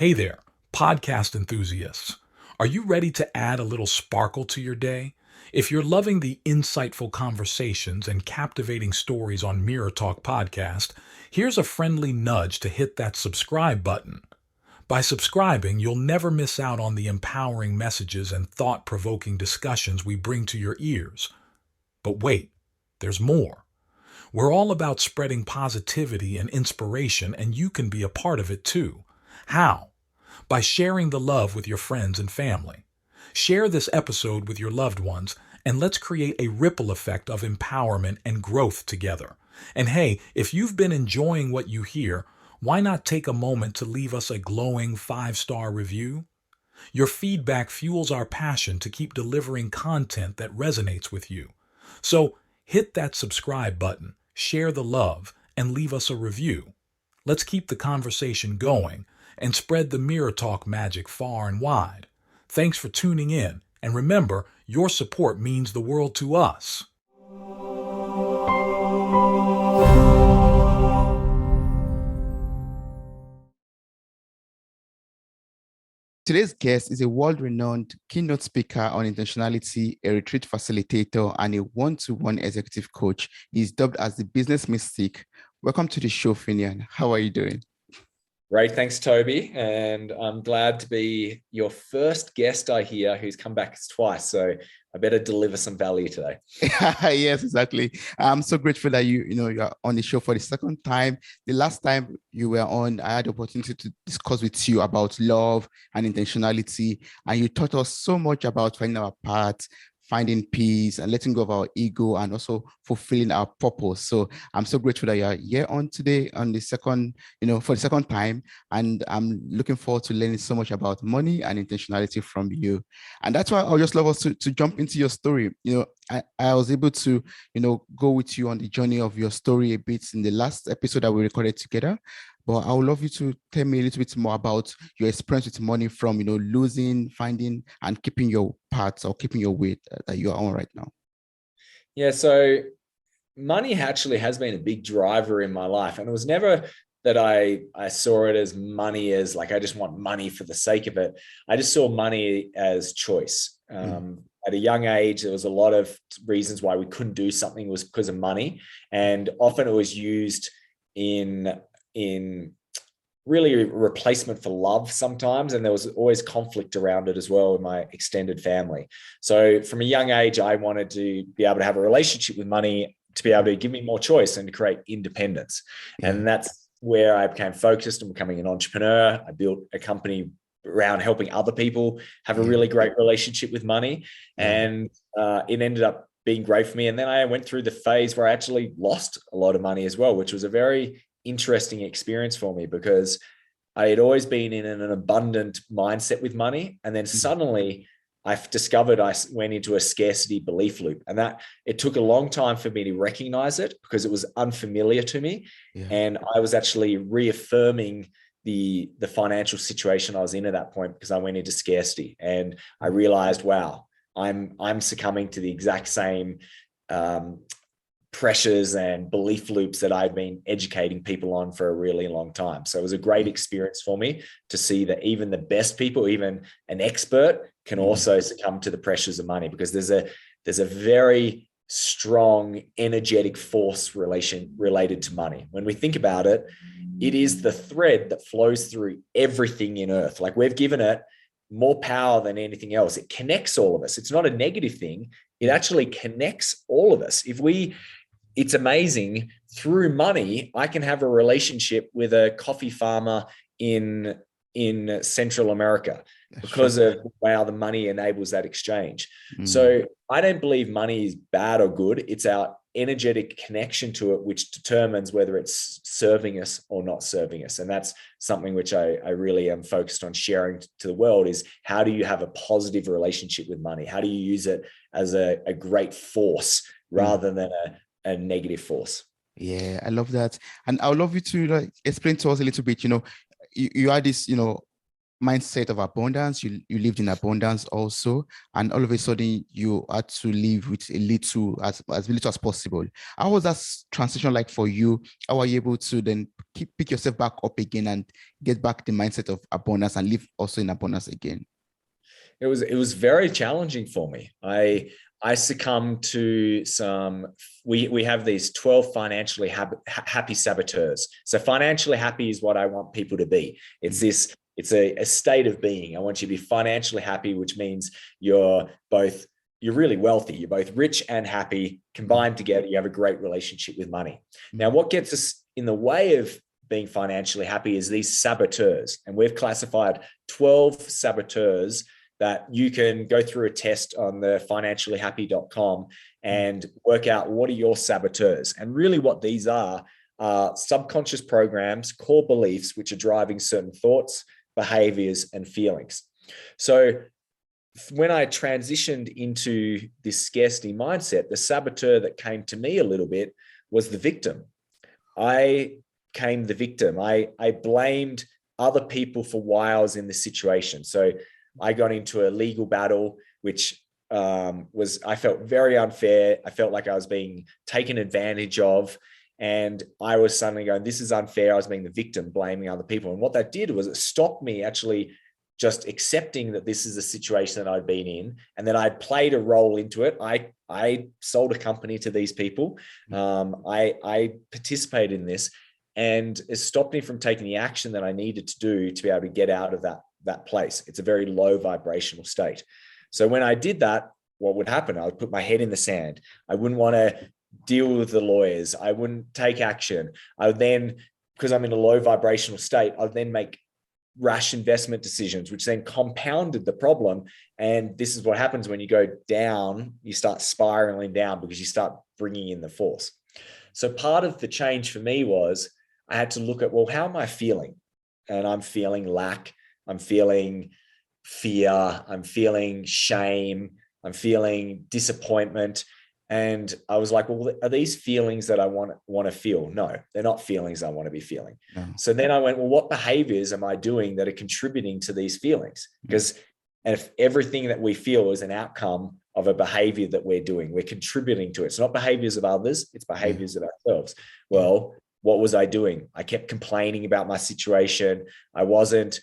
Hey there, podcast enthusiasts. Are you ready to add a little sparkle to your day? If you're loving the insightful conversations and captivating stories on Mirror Talk Podcast, here's a friendly nudge to hit that subscribe button. By subscribing, you'll never miss out on the empowering messages and thought provoking discussions we bring to your ears. But wait, there's more. We're all about spreading positivity and inspiration, and you can be a part of it too. How? By sharing the love with your friends and family. Share this episode with your loved ones, and let's create a ripple effect of empowerment and growth together. And hey, if you've been enjoying what you hear, why not take a moment to leave us a glowing 5-star review? Your feedback fuels our passion to keep delivering content that resonates with you. So hit that subscribe button, share the love, and leave us a review. Let's keep the conversation going and spread the Mirror Talk magic far and wide. Thanks for tuning in, and remember, your support means the world to us. Today's guest is a world-renowned keynote speaker on intentionality, a retreat facilitator, and a one-to-one executive coach. He's dubbed as the business mystic. Welcome to the show, Finnian. How are you doing? Great, thanks, Toby. And I'm glad to be your first guest I hear who's come back twice. So I better deliver some value today. Yes, exactly. I'm so grateful that you're on the show for the second time. The last time you were on, I had the opportunity to discuss with you about love and intentionality, and you taught us so much about finding our path, finding peace, and letting go of our ego, and also fulfilling our purpose. So I'm so grateful that you're here on today on the second, for the second time. And I'm looking forward to learning so much about money and intentionality from you. And that's why I would just love us to jump into your story. I was able to, go with you on the journey of your story a bit in the last episode that we recorded together. But I would love you to tell me a little bit more about your experience with money from, losing, finding, and keeping your path or keeping your weight that you are on right now. Yeah, so money actually has been a big driver in my life. And it was never that I saw it as money as like, I just want money for the sake of it. I just saw money as choice. At a young age, there was a lot of reasons why we couldn't do something was because of money. And often it was used in really a replacement for love sometimes. And there was always conflict around it as well in my extended family. So from a young age, I wanted to be able to have a relationship with money to be able to give me more choice and to create independence. And that's where I became focused on becoming an entrepreneur. I built a company around helping other people have a really great relationship with money. And it ended up being great for me. And then I went through the phase where I actually lost a lot of money as well, which was a very interesting experience for me because I had always been in an abundant mindset with money. And then suddenly I've discovered I went into a scarcity belief loop, and that it took a long time for me to recognize it because it was unfamiliar to me. And I was actually reaffirming the financial situation I was in at that point because I went into scarcity, and I realized, wow, I'm succumbing to the exact same pressures and belief loops that I've been educating people on for a really long time. So it was a great experience for me to see that even the best people, even an expert, can also succumb to the pressures of money, because there's a very strong energetic force related to money. When we think about it, it is the thread that flows through everything in Earth. Like, we've given it more power than anything else. It connects all of us. It's not a negative thing. It actually connects all of us. It's amazing. Through money, I can have a relationship with a coffee farmer in Central America because of how the money enables that exchange. So I don't believe money is bad or good. It's our energetic connection to it which determines whether it's serving us or not serving us. And that's something which I really am focused on sharing to the world, is how do you have a positive relationship with money? How do you use it as a great force rather than a negative force? Yeah, I love that. And I would love you to explain to us a little bit, you had this, mindset of abundance. You lived in abundance also, and all of a sudden you had to live with a little, as little as possible. How was that transition like for you? How were you able to then pick yourself back up again and get back the mindset of abundance and live also in abundance again? It was very challenging for me. I succumbed to some. We have these 12 financially happy saboteurs. So financially happy is what I want people to be. It's this. It's a state of being. I want you to be financially happy, which means you're really wealthy. You're both rich and happy combined together. You have a great relationship with money. Now, what gets us in the way of being financially happy is these saboteurs. And we've classified 12 saboteurs that you can go through a test on the financiallyhappy.com and work out what are your saboteurs. And really what these are subconscious programs, core beliefs, which are driving certain thoughts, behaviors, and feelings. So when I transitioned into this scarcity mindset, the saboteur that came to me a little bit was the victim. I became the victim. I blamed other people for why I was in this situation. So I got into a legal battle, which I felt very unfair. I felt like I was being taken advantage of. And I was suddenly going, this is unfair. I was being the victim, blaming other people. And what that did was it stopped me actually just accepting that this is a situation that I'd been in and that I'd played a role into it. I sold a company to these people. I participated in this, and it stopped me from taking the action that I needed to do to be able to get out of that place. It's a very low vibrational state. So when I did that, what would happen? I would put my head in the sand. I wouldn't want to deal with the lawyers. I wouldn't take action. I would then, because I'm in a low vibrational state, I would then make rash investment decisions, which then compounded the problem. And this is what happens when you go down, you start spiraling down because you start bringing in the force. So part of the change for me was I had to look at, well, how am I feeling? And I'm feeling lack. I'm feeling fear. I'm feeling shame. I'm feeling disappointment. And I was like, well, are these feelings that I want to feel? No, they're not feelings I want to be feeling. No. So then I went, well, what behaviors am I doing that are contributing to these feelings? Because if everything that we feel is an outcome of a behavior that we're doing, we're contributing to it. It's not behaviors of others, it's behaviors of ourselves. Well, what was I doing? I kept complaining about my situation. I wasn't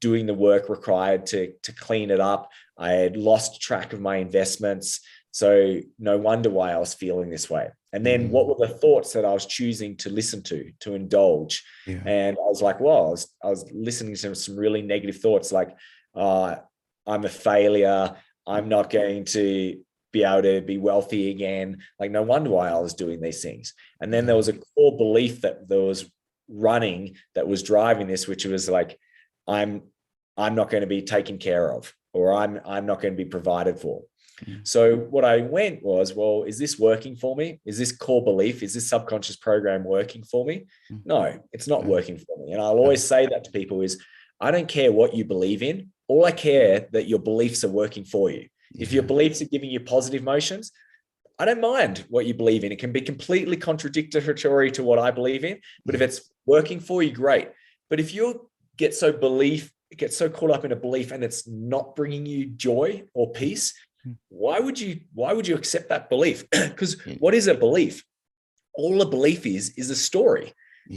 doing the work required to clean it up. I had lost track of my investments. So no wonder why I was feeling this way. And then what were the thoughts that I was choosing to listen to indulge? Yeah. And I was like, well, I was listening to some really negative thoughts like, I'm a failure. I'm not going to be able to be wealthy again. Like, no wonder why I was doing these things. And then there was a core belief that there was running that was driving this, which was like, I'm not going to be taken care of, or I'm not going to be provided for. So what I went was, well, is this working for me? Is this core belief? Is this subconscious program working for me? No, it's not working for me. And I'll always say that to people is, I don't care what you believe in. All I care that your beliefs are working for you. If your beliefs are giving you positive emotions, I don't mind what you believe in. It can be completely contradictory to what I believe in, but if it's working for you, great. But if you get so caught up in a belief and it's not bringing you joy or peace, why would you accept that belief? Because what is a belief? All a belief is a story.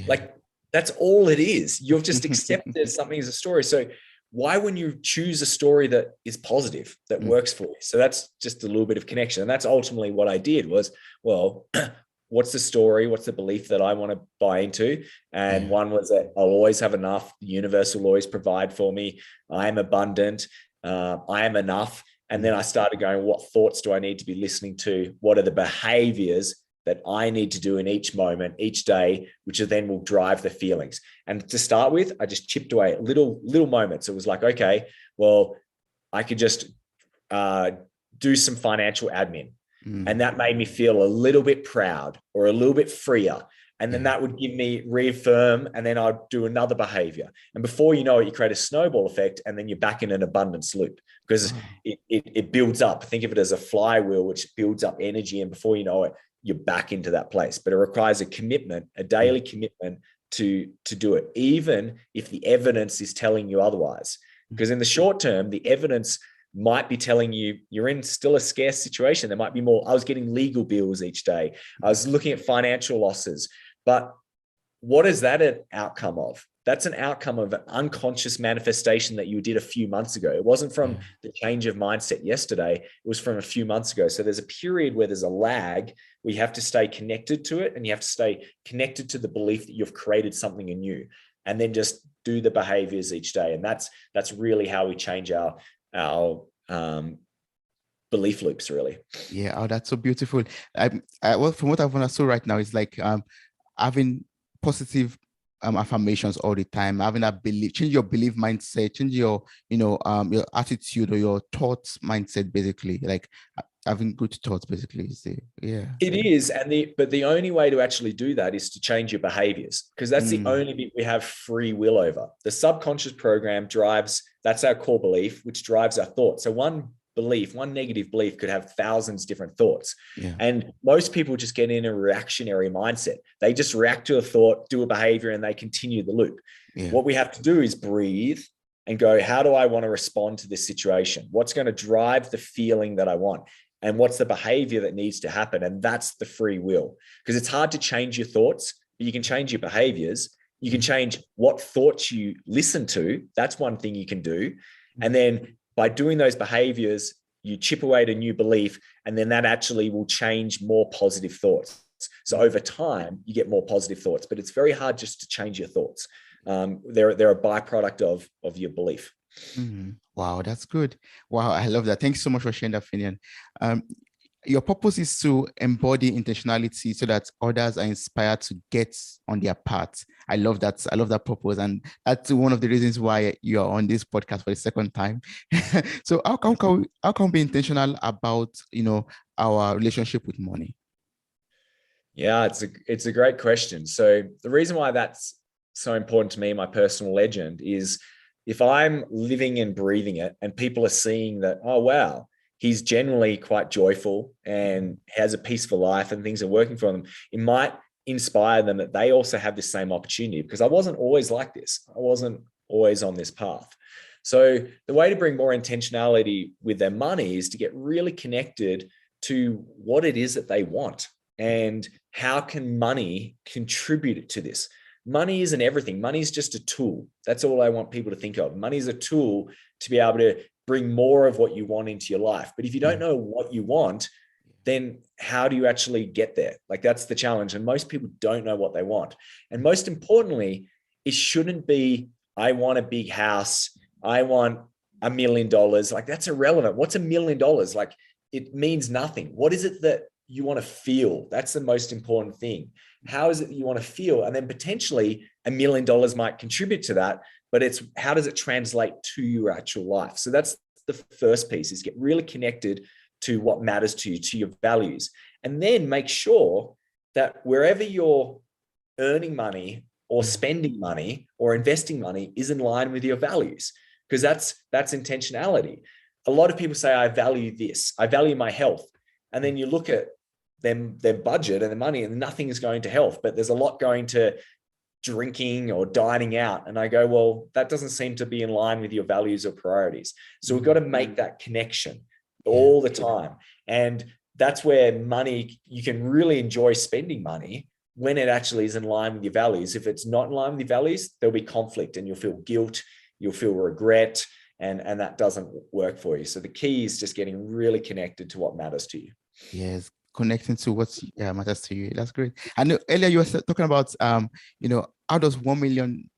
Like, that's all it is. You've just accepted something as a story. So why wouldn't you choose a story that is positive, that works for you? So that's just a little bit of connection. And that's ultimately what I did was, well, what's the story? What's the belief that I want to buy into? And one was that I'll always have enough. The universe will always provide for me. I am abundant. I am enough. And then I started going, what thoughts do I need to be listening to? What are the behaviors that I need to do in each moment, each day, which then will drive the feelings? And to start with, I just chipped away at little moments. It was like, okay, well, I could just do some financial admin. And that made me feel a little bit proud or a little bit freer. And then that would give me reaffirm, and then I'd do another behavior. And before you know it, you create a snowball effect, and then you're back in an abundance loop because it builds up. Think of it as a flywheel, which builds up energy. And before you know it, you're back into that place. But it requires a commitment, a daily commitment to do it, even if the evidence is telling you otherwise. Because in the short term, the evidence might be telling you you're in still a scarce situation. There might be more. I was getting legal bills each day. I was looking at financial losses. But what is that an outcome of? That's an outcome of an unconscious manifestation that you did a few months ago. It wasn't from the change of mindset yesterday. It was from a few months ago. So there's a period where there's a lag where you have to stay connected to it, and you have to stay connected to the belief that you've created something anew, and then just do the behaviors each day. And that's really how we change our belief loops, really. Yeah. Oh, that's so beautiful. Well, from what I've understood right now, it's like having positive affirmations all the time, having that belief, change your belief mindset, change your, your attitude or your thoughts mindset, basically, like having good thoughts, basically. It is. But the only way to actually do that is to change your behaviors, because that's the only bit we have free will over. The subconscious program that's our core belief, which drives our thoughts. So one negative belief could have thousands of different thoughts. And most people just get in a reactionary mindset. They just react to a thought, do a behavior, and they continue the loop. What we have to do is breathe and go, how do I want to respond to this situation? What's going to drive the feeling that I want? And what's the behavior that needs to happen? And that's the free will, because it's hard to change your thoughts, but you can change your behaviors. You can change what thoughts you listen to. That's one thing you can do. And then by doing those behaviors, you chip away at a new belief, and then that actually will change more positive thoughts. So over time, you get more positive thoughts, but it's very hard just to change your thoughts. They're a byproduct of your belief. Wow, that's good. Wow, I love that. Thanks so much for sharing that, Finnian. Your purpose is to embody intentionality so that others are inspired to get on their path. I love that. I love that purpose. And that's one of the reasons why you are on this podcast for the second time. So how can we be intentional about, our relationship with money? Yeah, it's a great question. So the reason why that's so important to me, my personal legend, is if I'm living and breathing it and people are seeing that, oh, wow, he's generally quite joyful and has a peaceful life and things are working for them, it might inspire them that they also have the same opportunity, because I wasn't always like this. I wasn't always on this path. So the way to bring more intentionality with their money is to get really connected to what it is that they want and how can money contribute to this. Money isn't everything. Money is just a tool. That's all I want people to think of. Money is a tool to be able to bring more of what you want into your life. But if you don't know what you want, then how do you actually get there? Like, that's the challenge. And most people don't know what they want. And most importantly, it shouldn't be, I want a big house. I want $1 million. Like, that's irrelevant. What's $1 million? Like, it means nothing. What is it that you want to feel? That's the most important thing. How is it that you want to feel? And then potentially $1 million might contribute to that, but it's how does it translate to your actual life? So that's the first piece, is get really connected to what matters to you, to your values. And then make sure that wherever you're earning money or spending money or investing money is in line with your values, because that's intentionality. A lot of people say, I value this, I value my health. And then you look at their budget and the money, and nothing is going to health, but there's a lot going to drinking or dining out. And I go, well, that doesn't seem to be in line with your values or priorities. So we've got to make that connection all the time. And that's where money, you can really enjoy spending money when it actually is in line with your values. If it's not in line with your values, there'll be conflict and you'll feel guilt, you'll feel regret, and that doesn't work for you. So the key is just getting really connected to what matters to you. Yes, connecting to what matters to you. That's great. I know earlier you were talking about how does $1 million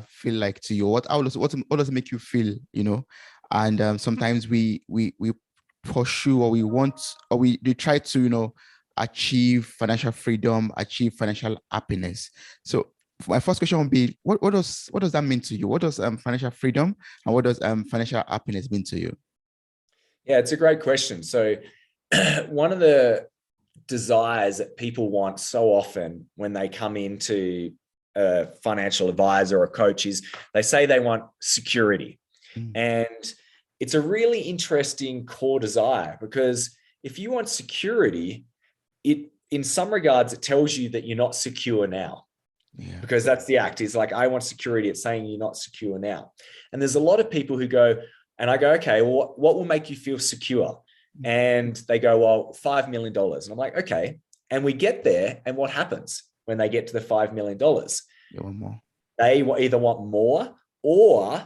feel like to you? What does it make you feel? And sometimes we pursue, or we want, or we try to achieve financial freedom, achieve financial happiness. So my first question would be, what does that mean to you? What does financial freedom and what does financial happiness mean to you? Yeah, it's a great question. So one of the desires that people want so often when they come into a financial advisor or a coach is they say they want security. And it's a really interesting core desire, because if you want security, in some regards, it tells you that you're not secure now. Yeah. because that's the act. Is like, I want security. It's saying you're not secure now. And there's a lot of people who go, and I go, okay, well, what will make you feel secure? And they go, well, $5 million. And I'm like, okay. And we get there. And what happens when they get to the $5 million? You want more? They either want more, or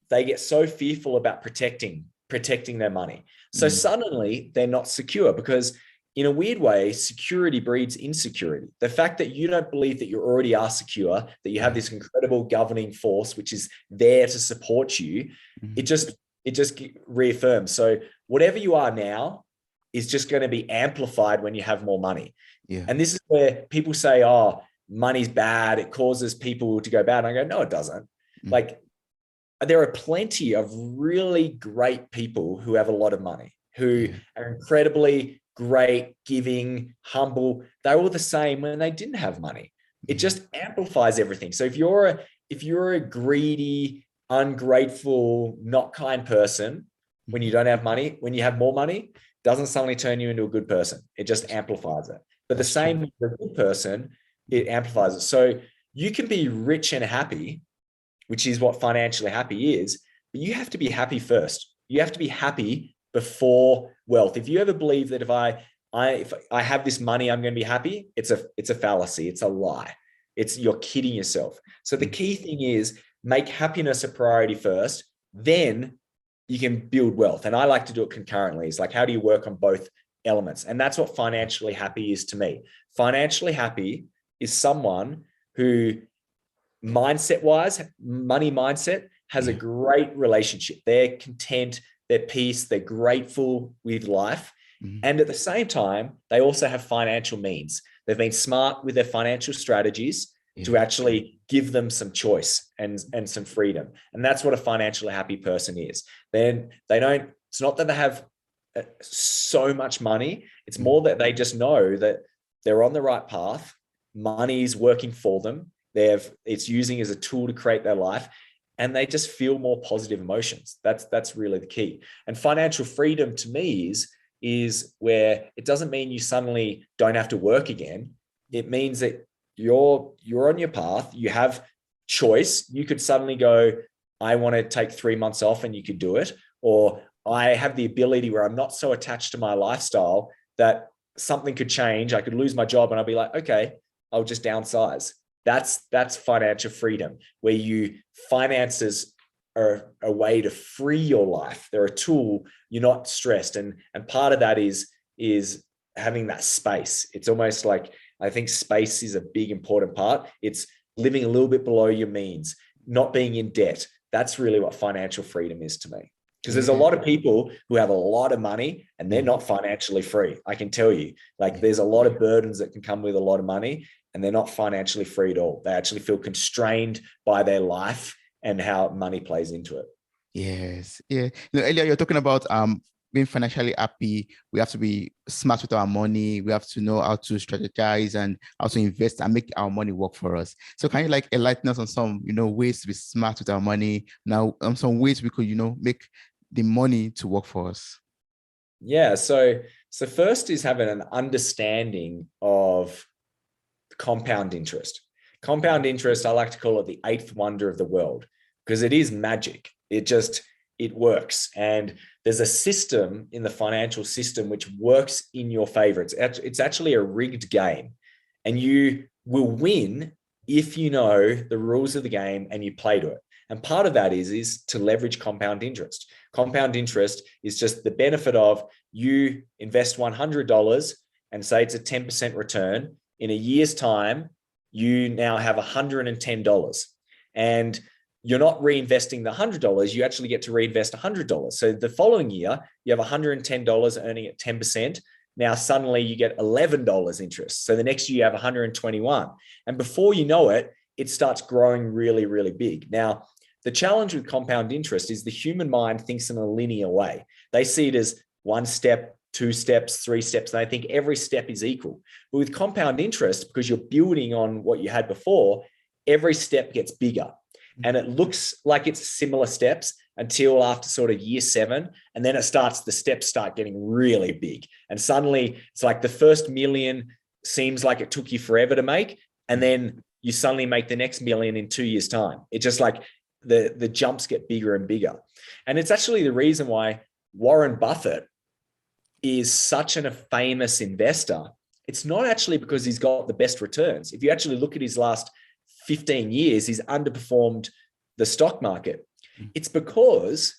they get so fearful about protecting their money. So suddenly they're not secure, because in a weird way, security breeds insecurity. The fact that you don't believe that you already are secure, that you have this incredible governing force, which is there to support you, it just reaffirms. So whatever you are now is just going to be amplified when you have more money. Yeah. And this is where people say, oh, money's bad. It causes people to go bad. And I go, no, it doesn't. Like, there are plenty of really great people who have a lot of money, who are incredibly great, giving, humble. They were the same when they didn't have money. It just amplifies everything. So if you're a greedy, ungrateful, not kind person, when you don't have money, when you have more money, doesn't suddenly turn you into a good person. It just amplifies it. But the same with a good person, it amplifies it. So you can be rich and happy, which is what financially happy is, but you have to be happy first. You have to be happy before wealth. If you ever believe that if I have this money, I'm going to be happy, it's a fallacy. It's a lie. You're kidding yourself. So the key thing is, make happiness a priority first, then you can build wealth. And I like to do it concurrently. It's like, how do you work on both elements? And that's what financially happy is to me. Financially happy is someone who, mindset wise, money mindset, has a great relationship. They're content, they're peace, they're grateful with life. And at the same time, they also have financial means. They've been smart with their financial strategies to actually give them some choice and some freedom. And that's what a financially happy person is. Then it's not that they have so much money. It's more that they just know that they're on the right path. Money is working for them. It's using as a tool to create their life, and they just feel more positive emotions. That's really the key. And financial freedom to me is where it doesn't mean you suddenly don't have to work again. It means that you're on your path. You have choice. You could suddenly go, I want to take 3 months off, and you could do it. Or I have the ability where I'm not so attached to my lifestyle that something could change. I could lose my job, and I'll be like, okay, I'll just downsize. That's financial freedom, where finances are a way to free your life. They're a tool. You're not stressed. And part of that is having that space. It's almost like, I think space is a big, important part. It's living a little bit below your means, not being in debt. That's really what financial freedom is to me. Because there's a lot of people who have a lot of money and they're not financially free. I can tell you, like, there's a lot of burdens that can come with a lot of money, and they're not financially free at all. They actually feel constrained by their life and how money plays into it. Yes. Yeah. Earlier you're talking about being financially happy. We have to be smart with our money. We have to know how to strategize and how to invest and make our money work for us. So can you enlighten us on some, ways to be smart with our money? Now, some ways we could, make the money to work for us. Yeah. So first is having an understanding of compound interest. Compound interest, I like to call it the eighth wonder of the world, because it is magic. It works. And there's a system in the financial system which works in your favor. It's actually a rigged game, and you will win if you know the rules of the game and you play to it. And part of that is to leverage compound interest. Compound interest is just the benefit of, you invest $100 and say it's a 10% return. In a year's time, you now have $110. And you're not reinvesting the $100, you actually get to reinvest $100. So the following year, you have $110 earning at 10%. Now suddenly you get $11 interest. So the next year you have 121. And before you know it, it starts growing really, really big. Now, the challenge with compound interest is the human mind thinks in a linear way. They see it as 1 step, 2 steps, 3 steps, and they think every step is equal. But with compound interest, because you're building on what you had before, every step gets bigger. And it looks like it's similar steps until after sort of year 7. And then the steps start getting really big. And suddenly it's like the first million seems like it took you forever to make. And then you suddenly make the next million in 2 years' time. It's just like the jumps get bigger and bigger. And it's actually the reason why Warren Buffett is such a famous investor. It's not actually because he's got the best returns. If you actually look at his last 15 years, he's underperformed the stock market. It's because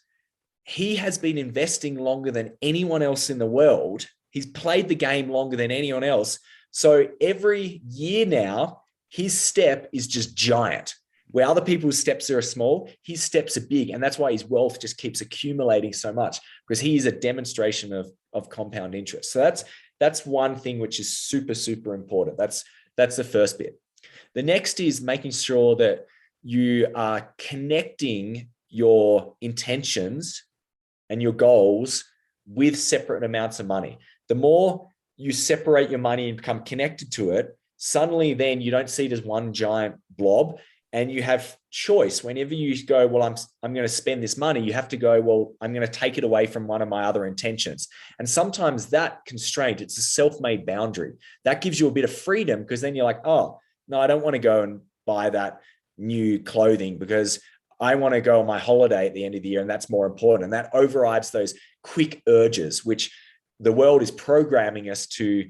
he has been investing longer than anyone else in the world. He's played the game longer than anyone else. So every year now, his step is just giant. Where other people's steps are small, his steps are big. And that's why his wealth just keeps accumulating so much, because he is a demonstration of compound interest. So that's one thing which is super, super important. That's the first bit. The next is making sure that you are connecting your intentions and your goals with separate amounts of money. The more you separate your money and become connected to it, suddenly then you don't see it as one giant blob, and you have choice. Whenever you go, well, I'm going to spend this money, you have to go, well, I'm going to take it away from one of my other intentions. And sometimes that constraint, it's a self-made boundary. That gives you a bit of freedom, because then you're like, oh, no, I don't want to go and buy that new clothing because I want to go on my holiday at the end of the year, and that's more important. And that overrides those quick urges, which the world is programming us to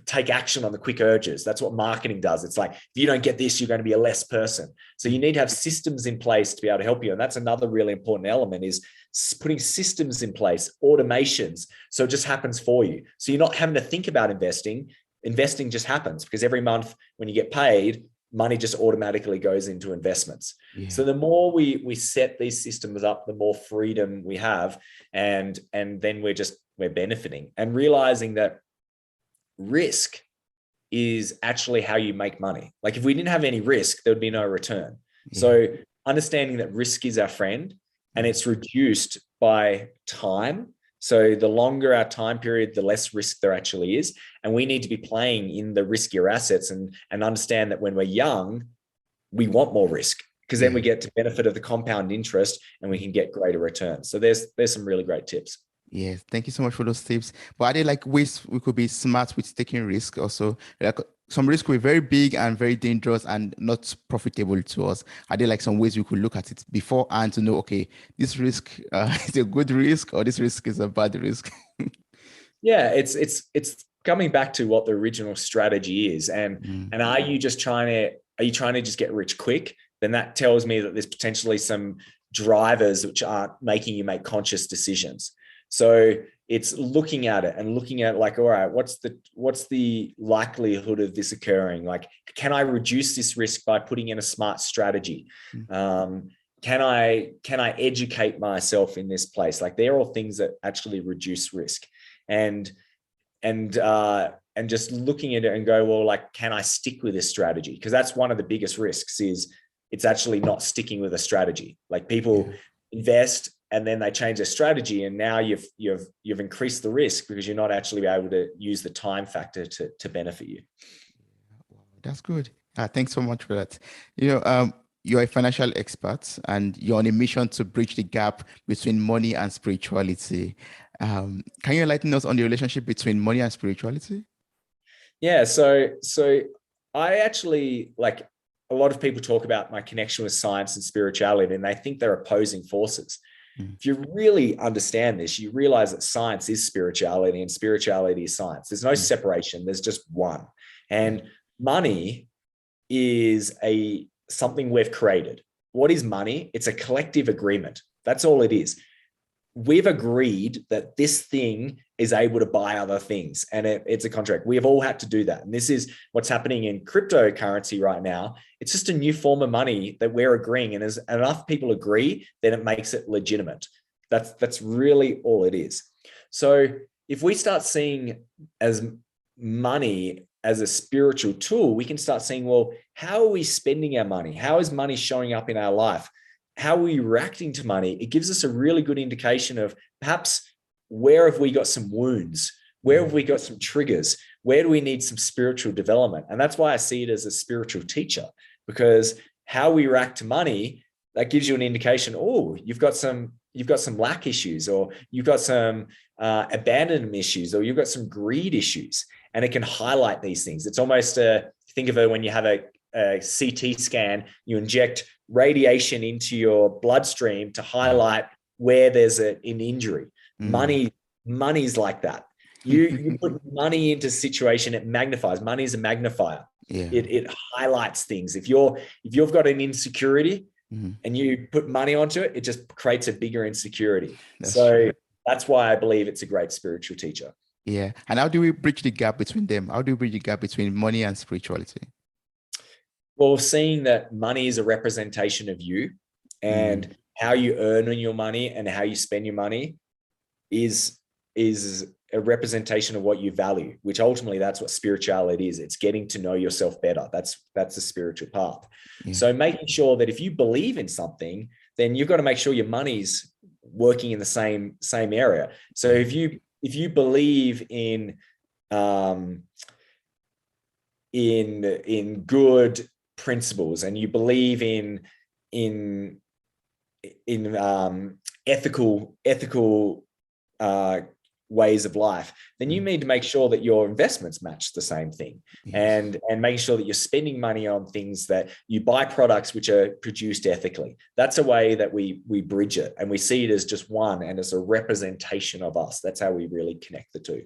take action on the quick urges. That's what marketing does. It's like, if you don't get this, you're going to be a less person. So you need to have systems in place to be able to help you. And that's another really important element, is putting systems in place, automations. So it just happens for you. So you're not having to think about investing. Investing just happens, because every month when you get paid, money just automatically goes into investments. Yeah. So the more we set these systems up, the more freedom we have. And then we're benefiting and realizing that risk is actually how you make money. Like if we didn't have any risk, there would be no return. Yeah. So understanding that risk is our friend, and it's reduced by time. So the longer our time period, the less risk there actually is. And we need to be playing in the riskier assets and understand that when we're young, we want more risk, because then we get to benefit of the compound interest and we can get greater returns. So there's some really great tips. Yes, thank you so much for those tips. But are there like ways we could be smart with taking risk also? Like some risk will be very big and very dangerous and not profitable to us. Are there like some ways we could look at it beforehand to know, okay, this risk is a good risk, or this risk is a bad risk? Yeah, it's coming back to what the original strategy is. And are you trying to just get rich quick? Then that tells me that there's potentially some drivers which aren't making you make conscious decisions. So it's looking at it and looking at like, all right, what's the likelihood of this occurring? Like, can I reduce this risk by putting in a smart strategy? Can I educate myself in this place? Like, they're all things that actually reduce risk. And just looking at it and go, well, like, can I stick with this strategy? Because that's one of the biggest risks, is it's actually not sticking with a strategy. Like, people invest and then they change their strategy, and now you've increased the risk because you're not actually able to use the time factor to benefit you. That's good. Thanks so much for that. You're a financial expert, and you're on a mission to bridge the gap between money and spirituality. Can you enlighten us on the relationship between money and spirituality? Yeah, so I actually, like, a lot of people talk about my connection with science and spirituality, and they think they're opposing forces. If you really understand this, you realize that science is spirituality and spirituality is science. There's no separation. There's just one. And money is something we've created. What is money? It's a collective agreement. That's all it is. We've agreed that this thing is able to buy other things, and it's a contract. We have all had to do that. And this is what's happening in cryptocurrency right now. It's just a new form of money that we're agreeing. And as enough people agree, then it makes it legitimate. That's really all it is. So if we start seeing as money as a spiritual tool, we can start seeing, well, how are we spending our money? How is money showing up in our life? How are we reacting to money? It gives us a really good indication of perhaps where have we got some wounds? Where have we got some triggers? Where do we need some spiritual development? And that's why I see it as a spiritual teacher, because how we react to money, that gives you an indication. Oh, you've got some lack issues, or you've got some abandonment issues, or you've got some greed issues. and it can highlight these things. It's almost think of it when you have a CT scan, you inject radiation into your bloodstream to highlight where there's an injury. Money's like that. You put money into a situation, it magnifies. Money is a magnifier. It highlights things. If you've got an insecurity and you put money onto it, it just creates a bigger insecurity. That's why I believe it's a great spiritual teacher. Yeah. And how do we bridge the gap between them? How do we bridge the gap between money and spirituality? Well, seeing that money is a representation of you, and how you earn your money and how you spend your money is a representation of what you value, which ultimately that's what spirituality is. It's getting to know yourself better. That's the spiritual path. So making sure that if you believe in something, then you've got to make sure your money's working in the same area. So if you believe in good principles, and you believe in ethical ways of life, then you need to make sure that your investments match the same thing, and making sure that you're spending money on things that you buy products which are produced ethically. That's a way that we bridge it, and we see it as just one, and as a representation of us. That's how we really connect the two.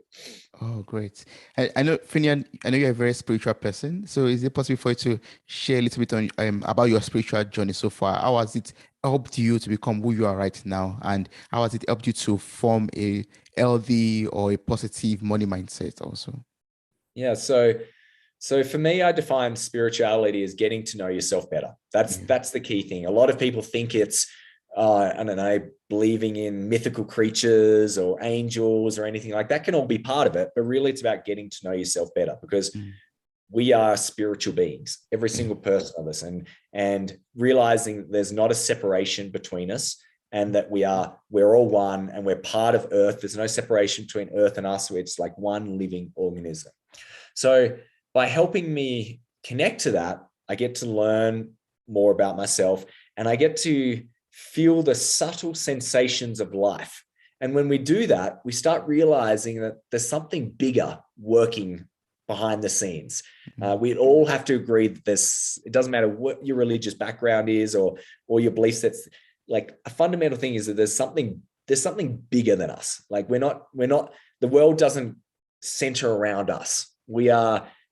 Oh, great. I know, Finnian, I know you're a very spiritual person. So is it possible for you to share a little bit on about your spiritual journey so far? How has it helped you to become who you are right now? And how has it helped you to form a healthy or a positive money mindset also? Yeah. So for me, I define spirituality as getting to know yourself better. That's the key thing. A lot of people think it's, I don't know, believing in mythical creatures or angels or anything like that. Can all be part of it, but really it's about getting to know yourself better, because we are spiritual beings, every single person of us, and realizing that there's not a separation between us, and that we're all one, and we're part of Earth. There's no separation between Earth and us. It's like one living organism. So by helping me connect to that, I get to learn more about myself, and I get to feel the subtle sensations of life. And when we do that, we start realizing that there's something bigger working behind the scenes. We all have to agree that it doesn't matter what your religious background is or your belief sets. Like, a fundamental thing is that there's something bigger than us. Like, we're not, the world doesn't center around us.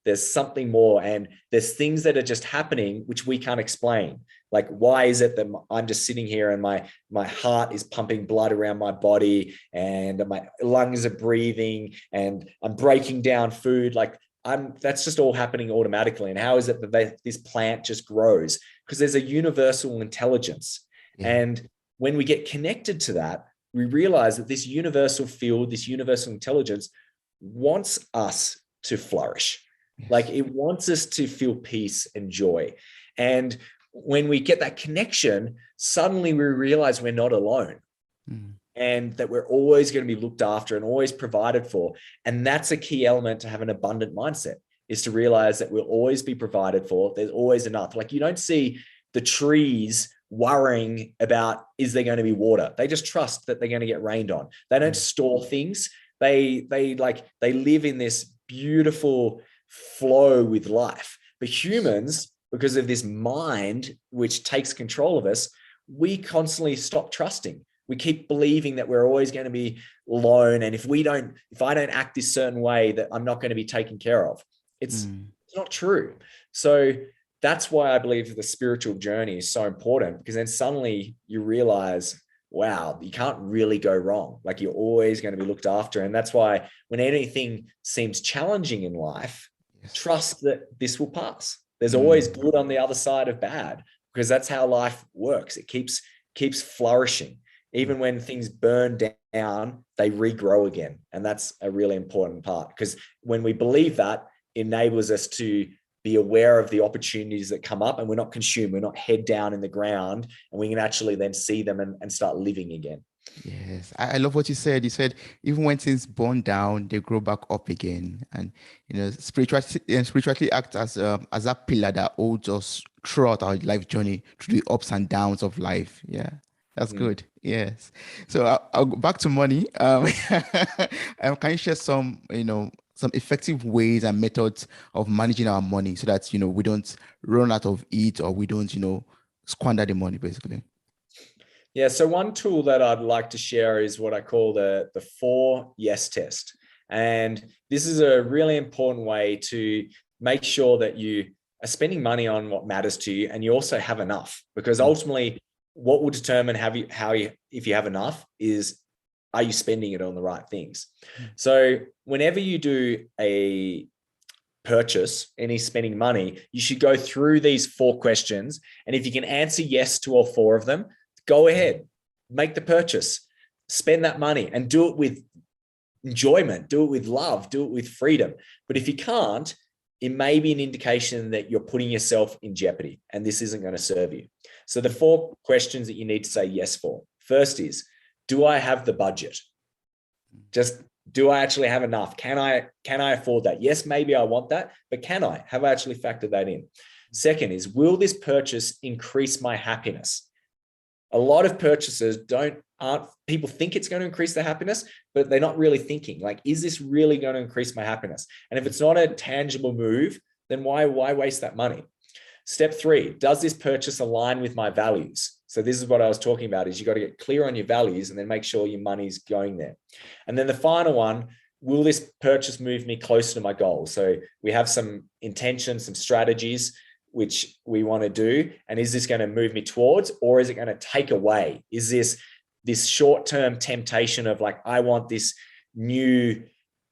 There's something more, and there's things that are just happening which we can't explain. Like, why is it that I'm just sitting here and my heart is pumping blood around my body, and my lungs are breathing, and I'm breaking down food? Like, that's just all happening automatically. And how is it that this plant just grows? Because there's a universal intelligence. And when we get connected to that, we realize that this universal field, this universal intelligence wants us to flourish. Like, it wants us to feel peace and joy. And when we get that connection, suddenly we realize we're not alone, and that we're always going to be looked after and always provided for. And that's a key element to have an abundant mindset, is to realize that we'll always be provided for. There's always enough. Like, you don't see the trees worrying about, is there going to be water? They just trust that they're going to get rained on. They don't store things. They live in this beautiful flow with life. But humans, because of this mind which takes control of us, we constantly stop trusting. We keep believing that we're always going to be alone, and if I don't act this certain way, that I'm not going to be taken care of. It's not true. So that's why I believe the spiritual journey is so important, because then suddenly you realize, wow, you can't really go wrong. Like, you're always going to be looked after. And that's why when anything seems challenging in life, trust that this will pass. There's always good on the other side of bad, because that's how life works. It keeps flourishing. Even when things burn down, they regrow again. And that's a really important part, because when we believe that, it enables us to be aware of the opportunities that come up, and we're not consumed. We're not head down in the ground, and we can actually then see them and start living again. Yes, I love what you said. You said even when things burn down, they grow back up again. And spirituality acts as that pillar that holds us throughout our life journey, through the ups and downs of life. Yeah, that's good. Yes. So I'll go back to money. Can you share some some effective ways and methods of managing our money so that, we don't run out of it, or we don't, squander the money, basically. Yeah. So one tool that I'd like to share is what I call the 4 yes test. And this is a really important way to make sure that you are spending money on what matters to you, and you also have enough, because ultimately what will determine if you have enough is, are you spending it on the right things? So whenever you do a purchase, any spending money, you should go through these 4 questions. And if you can answer yes to all 4 of them, go ahead, make the purchase, spend that money, and do it with enjoyment, do it with love, do it with freedom. But if you can't, it may be an indication that you're putting yourself in jeopardy, and this isn't going to serve you. So the 4 questions that you need to say yes for. First is, do I have the budget? Just, do I actually have enough? Can I afford that? Yes, maybe I want that, but can I? Have I actually factored that in? Second is, will this purchase increase my happiness? A lot of purchases people think it's going to increase their happiness, but they're not really thinking, like, is this really going to increase my happiness? And if it's not a tangible move, then why waste that money? Step 3, does this purchase align with my values? So this is what I was talking about, is you got to get clear on your values and then make sure your money's going there. And then the final one, will this purchase move me closer to my goals? So we have some intentions, some strategies which we want to do. And is this going to move me towards, or is it going to take away? Is this short-term temptation of, like, I want this new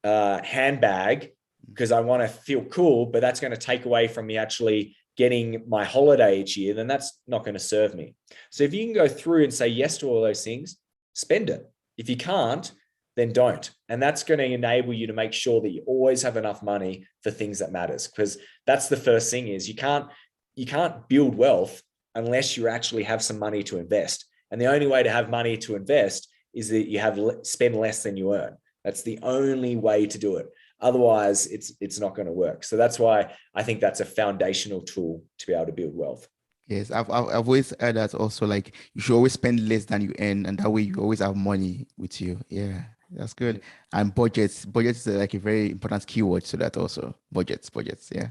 handbag because I want to feel cool, but that's going to take away from me actually getting my holiday each year, then that's not going to serve me. So if you can go through and say yes to all those things, spend it. If you can't, then don't. And that's going to enable you to make sure that you always have enough money for things that matters, because that's the first thing, is you can't build wealth unless you actually have some money to invest. And the only way to have money to invest is that you spend less than you earn. That's the only way to do it. Otherwise, it's not going to work. So that's why I think that's a foundational tool to be able to build wealth. Yes, I've always heard that also, like, you should always spend less than you earn, and that way you always have money with you. Yeah, that's good. And budgets is like a very important keyword. So that also budgets. Yeah.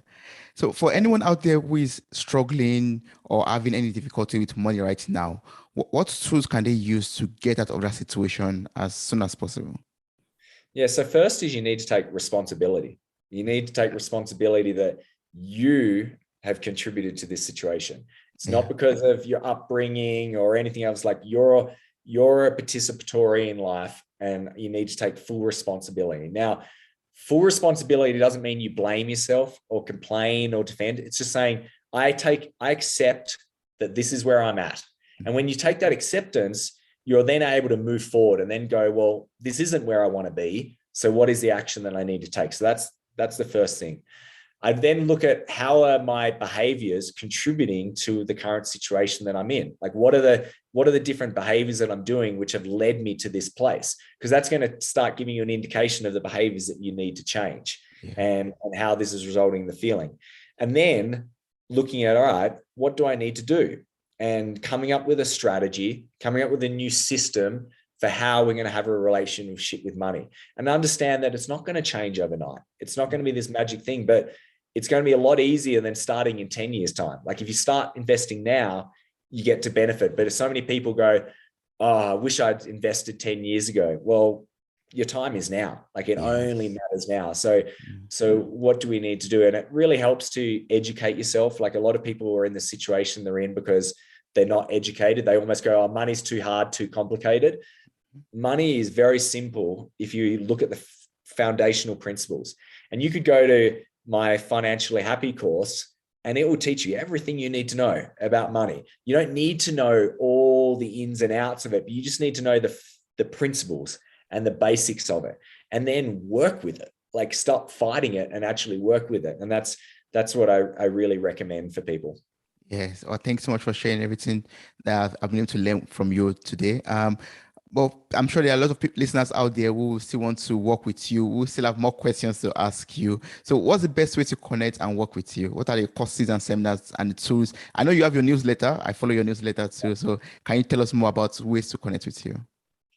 So for anyone out there who is struggling or having any difficulty with money right now, what tools can they use to get out of that situation as soon as possible? Yeah. So first is, you need to take responsibility. You need to take responsibility that you have contributed to this situation. It's not because of your upbringing or anything else. Like, you're a participatory in life, and you need to take full responsibility. Now, full responsibility doesn't mean you blame yourself or complain or defend. It's just saying, I accept that this is where I'm at. And when you take that acceptance, you're then able to move forward and then go, well, this isn't where I want to be. So what is the action that I need to take? So that's the first thing. I then look at, how are my behaviors contributing to the current situation that I'm in? Like, what are the different behaviors that I'm doing which have led me to this place? Because that's going to start giving you an indication of the behaviors that you need to change, and how this is resulting in the feeling. And then looking at, all right, what do I need to do? And coming up with a strategy, coming up with a new system for how we're going to have a relationship with money, and understand that it's not going to change overnight. It's not going to be this magic thing, but it's going to be a lot easier than starting in 10 years' time. Like, if you start investing now, you get to benefit. But if so many people go, oh, I wish I'd invested 10 years ago. Well, your time is now. Like, it only matters now. So what do we need to do? And it really helps to educate yourself. Like, a lot of people are in the situation they're in because they're not educated. They almost go, oh, money's too hard, too complicated. Money is very simple if you look at the foundational principles. And you could go to my Financially Happy course, and it will teach you everything you need to know about money. You don't need to know all the ins and outs of it, but you just need to know the principles and the basics of it, and then work with it. Like, stop fighting it and actually work with it. And that's what I really recommend for people. Yes. Well, thanks so much for sharing everything that I've been able to learn from you today. Well, I'm sure there are a lot of listeners out there who still want to work with you, who still have more questions to ask you. So what's the best way to connect and work with you? What are the courses and seminars and the tools? I know you have your newsletter. I follow your newsletter too. So can you tell us more about ways to connect with you?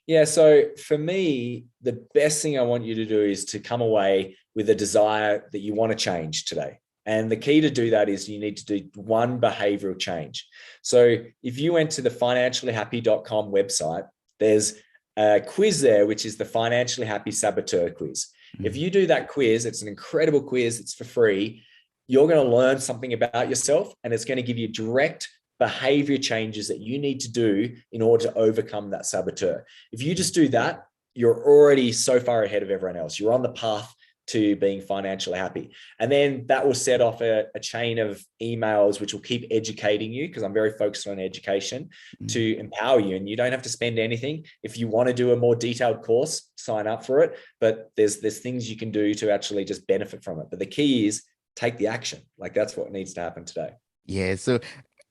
Yeah. So for me, the best thing I want you to do is to come away with a desire that you want to change today. And the key to do that is you need to do one behavioral change. So if you went to the financiallyhappy.com website, there's a quiz there, which is the Financially Happy Saboteur quiz. If you do that quiz, it's an incredible quiz. It's for free. You're going to learn something about yourself, and it's going to give you direct behavior changes that you need to do in order to overcome that saboteur. If you just do that, you're already so far ahead of everyone else. You're on the path to being financially happy. And then that will set off a chain of emails, which will keep educating you, because I'm very focused on education, to empower you. And you don't have to spend anything. If you want to do a more detailed course, sign up for it. But there's things you can do to actually just benefit from it. But the key is take the action. Like, that's what needs to happen today. Yeah. So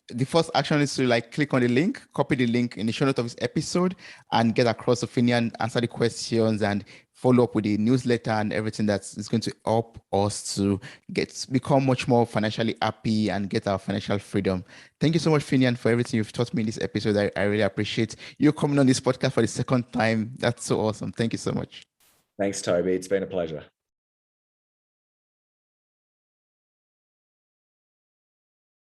the first action is to click on the link, copy the link in the show notes of this episode, and get across to Finnian, answer the questions, and follow up with the newsletter and everything that is going to help us to become much more financially happy and get our financial freedom. Thank you so much, Finnian, for everything you've taught me in this episode. I really appreciate you coming on this podcast for the second time. That's so awesome. Thank you so much. Thanks, Toby. It's been a pleasure.